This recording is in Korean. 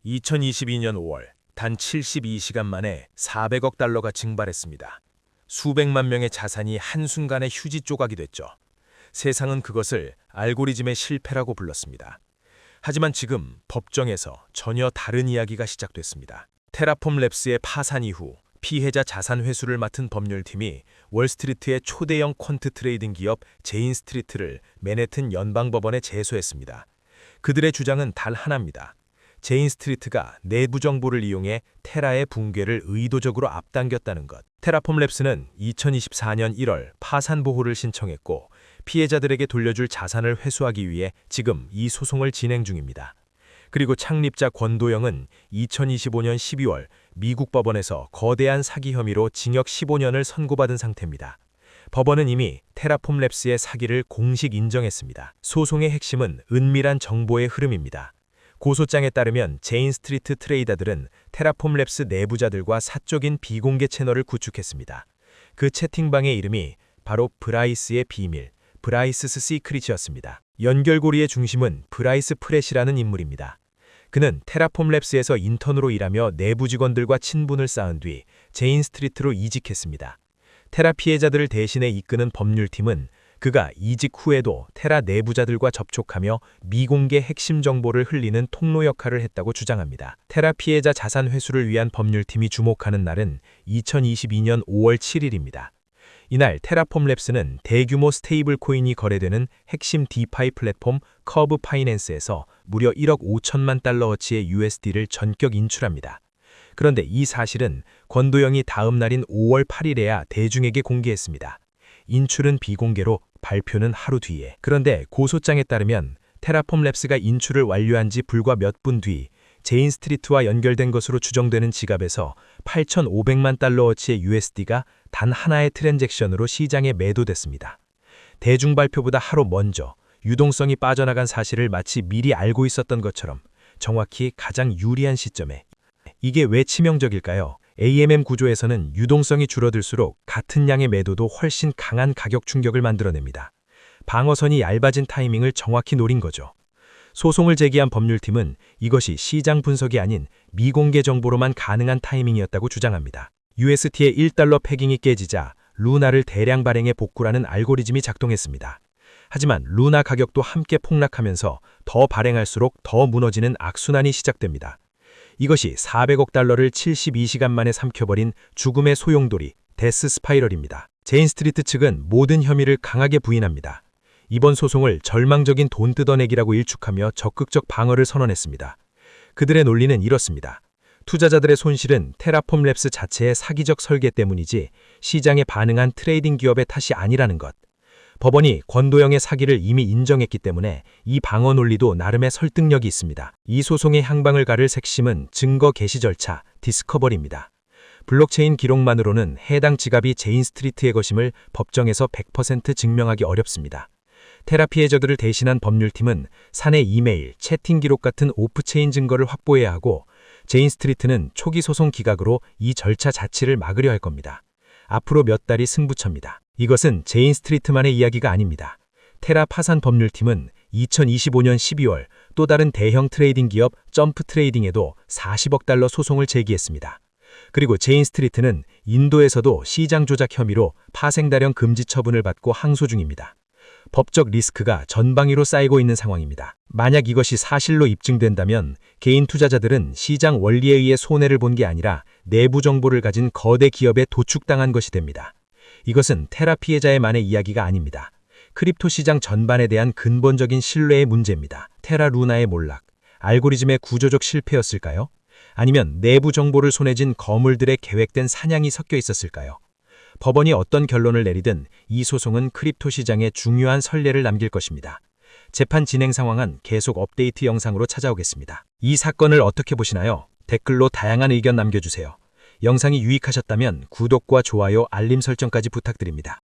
2022년 5월 단 72시간 만에 400억 달러가 증발했습니다. 수백만 명의 자산이 한순간에 휴지 조각이 됐죠. 세상은 그것을 알고리즘의 실패라고 불렀습니다. 하지만 지금 법정에서 전혀 다른 이야기가 시작됐습니다. 테라폼 랩스의 파산 이후 피해자 자산 회수를 맡은 법률팀이 월스트리트의 초대형 퀀트 트레이딩 기업 제인스트리트를 맨해튼 연방법원에 제소했습니다. 그들의 주장은 단 하나입니다. 제인스트리트가 내부 정보를 이용해 테라의 붕괴를 의도적으로 앞당겼다는 것. 테라폼 랩스는 2024년 1월 파산 보호를 신청했고 피해자들에게 돌려줄 자산을 회수하기 위해 지금 이 소송을 진행 중입니다. 그리고 창립자 권도영은 2025년 12월 미국 법원에서 거대한 사기 혐의로 징역 15년을 선고받은 상태입니다. 법원은 이미 테라폼 랩스의 사기를 공식 인정했습니다. 소송의 핵심은 은밀한 정보의 흐름입니다. 고소장에 따르면 제인스트리트 트레이더들은 테라폼 랩스 내부자들과 사적인 비공개 채널을 구축했습니다. 그 채팅방의 이름이 바로 브라이스의 비밀, 브라이스스 시크릿이었습니다. 연결고리의 중심은 브라이스 프렛이라는 인물입니다. 그는 테라폼 랩스에서 인턴으로 일하며 내부 직원들과 친분을 쌓은 뒤 제인스트리트로 이직했습니다. 테라 피해자들을 대신해 이끄는 법률팀은 그가 이직 후에도 테라 내부자들과 접촉하며 미공개 핵심 정보를 흘리는 통로 역할을 했다고 주장합니다. 테라 피해자 자산 회수를 위한 법률팀이 주목하는 날은 2022년 5월 7일입니다. 이날 테라폼 랩스는 대규모 스테이블 코인이 거래되는 핵심 디파이 플랫폼 커브 파이낸스에서 무려 1억 5천만 달러어치의 USD를 전격 인출합니다. 그런데 이 사실은 권도영이 다음 날인 5월 8일에야 대중에게 공개했습니다. 인출은 비공개로 발표는 하루 뒤에. 그런데 고소장에 따르면 테라폼 랩스가 인출을 완료한 지 불과 몇 분 뒤 제인스트리트와 연결된 것으로 추정되는 지갑에서 8,500만 달러어치의 USD가 단 하나의 트랜잭션으로 시장에 매도됐습니다. 대중 발표보다 하루 먼저 유동성이 빠져나간 사실을 마치 미리 알고 있었던 것처럼 정확히 가장 유리한 시점에. 이게 왜 치명적일까요? AMM 구조에서는 유동성이 줄어들수록 같은 양의 매도도 훨씬 강한 가격 충격을 만들어냅니다. 방어선이 얇아진 타이밍을 정확히 노린 거죠. 소송을 제기한 법률팀은 이것이 시장 분석이 아닌 미공개 정보로만 가능한 타이밍이었다고 주장합니다. UST의 1달러 패깅이 깨지자 루나를 대량 발행해 복구라는 알고리즘이 작동했습니다. 하지만 루나 가격도 함께 폭락하면서 더 발행할수록 더 무너지는 악순환이 시작됩니다. 이것이 400억 달러를 72시간 만에 삼켜버린 죽음의 소용돌이, 데스 스파이럴입니다. 제인스트리트 측은 모든 혐의를 강하게 부인합니다. 이번 소송을 절망적인 돈 뜯어내기라고 일축하며 적극적 방어를 선언했습니다. 그들의 논리는 이렇습니다. 투자자들의 손실은 테라폼 랩스 자체의 사기적 설계 때문이지 시장에 반응한 트레이딩 기업의 탓이 아니라는 것. 법원이 권도영의 사기를 이미 인정했기 때문에 이 방어 논리도 나름의 설득력이 있습니다. 이 소송의 향방을 가를 핵심은 증거 개시 절차, 디스커버리입니다. 블록체인 기록만으로는 해당 지갑이 제인스트리트의 것임을 법정에서 100% 증명하기 어렵습니다. 테라 피해자들을 대신한 법률팀은 사내 이메일, 채팅 기록 같은 오프체인 증거를 확보해야 하고 제인스트리트는 초기 소송 기각으로 이 절차 자체를 막으려 할 겁니다. 앞으로 몇 달이 승부처입니다. 이것은 제인스트리트만의 이야기가 아닙니다. 테라 파산 법률팀은 2025년 12월 또 다른 대형 트레이딩 기업 점프 트레이딩에도 40억 달러 소송을 제기했습니다. 그리고 제인스트리트는 인도에서도 시장 조작 혐의로 파생달형 금지 처분을 받고 항소 중입니다. 법적 리스크가 전방위로 쌓이고 있는 상황입니다. 만약 이것이 사실로 입증된다면 개인 투자자들은 시장 원리에 의해 손해를 본 게 아니라 내부 정보를 가진 거대 기업에 도축당한 것이 됩니다. 이것은 테라 피해자의만의 이야기가 아닙니다. 크립토 시장 전반에 대한 근본적인 신뢰의 문제입니다. 테라 루나의 몰락, 알고리즘의 구조적 실패였을까요? 아니면 내부 정보를 손에 쥔 거물들의 계획된 사냥이 섞여 있었을까요? 법원이 어떤 결론을 내리든 이 소송은 크립토 시장에 중요한 선례를 남길 것입니다. 재판 진행 상황은 계속 업데이트 영상으로 찾아오겠습니다. 이 사건을 어떻게 보시나요? 댓글로 다양한 의견 남겨주세요. 영상이 유익하셨다면 구독과 좋아요, 알림 설정까지 부탁드립니다.